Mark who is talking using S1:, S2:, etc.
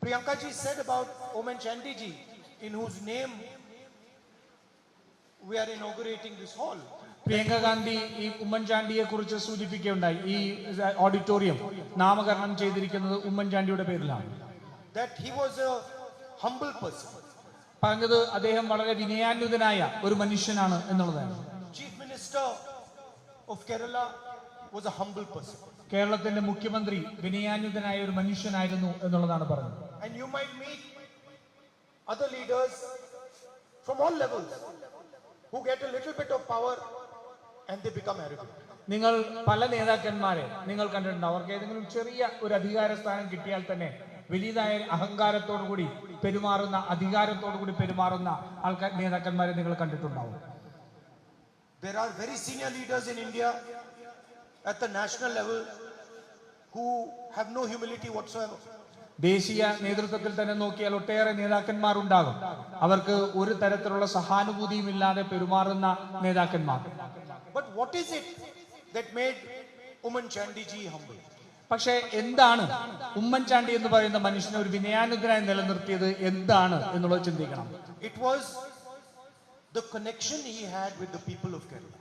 S1: Priyanka ji said about Oman Chandy ji, in whose name we are inaugurating this hall.
S2: Priyanka Gandhi ഈ ഉമ്മൻചാണ്ടിയെ കുറിച്ച് സൂചിപ്പിക്കുകയുണ്ടായി. ഈ auditorium നാമകരണം ചെയ്തിരിക്കുന്നത് ഉമ്മൻചാണ്ടിയുടെ പേരിലാണ്.
S1: That he was a humble person.
S2: പറഞ്ഞത് അദ്ദേഹം വളരെ വിനയാന്വിതനായ ഒരു മനുഷ്യനാണ് എന്നുള്ളതാണ്.
S1: Chief Minister of Kerala was a humble person.
S2: കേരളത്തിന്റെ മുഖ്യമന്ത്രി വിനയാന്വിതനായ ഒരു മനുഷ്യനായിരുന്നു എന്നുള്ളതാണ് പറഞ്ഞത്.
S1: And you might meet other leaders from all levels who get a little bit of power and they become arrogant.
S2: നിങ്ങൾ പല നേതാക്കന്മാരെ നിങ്ങൾ കണ്ടിട്ടുണ്ട്. അവർക്ക് ഏതെങ്കിലും ചെറിയ ഒരു അധികാര സ്ഥാനം കിട്ടിയാൽ തന്നെ വലിയതായ അഹങ്കാരത്തോടുകൂടി പെരുമാറുന്ന, അധികാരത്തോടുകൂടി പെരുമാറുന്ന ആൾക്കാർ നേതാക്കന്മാരെ നിങ്ങൾ കണ്ടിട്ടുണ്ടാവും.
S1: There are very senior leaders in India at the national level who have no humility whatsoever.
S2: ദേശീയ നേതൃത്വത്തിൽ തന്നെ നോക്കിയാൽ ഒട്ടേറെ നേതാക്കന്മാർ ഉണ്ടാകും. അവർക്ക് ഒരു തരത്തിലുള്ള സഹാനുഭൂതിയും ഇല്ലാതെ പെരുമാറുന്ന നേതാക്കന്മാർ.
S1: But what is it that made Oman Chandy ji humble?
S2: പക്ഷെ എന്താണ് ഉമ്മൻചാണ്ടി എന്ന് പറയുന്ന മനുഷ്യനെ ഒരു വിനയാനുദ്ധനായി നിലനിർത്തിയത് എന്താണ് എന്നുള്ളത് ചിന്തിക്കണം.
S1: It was the connection he had with the people of Kerala.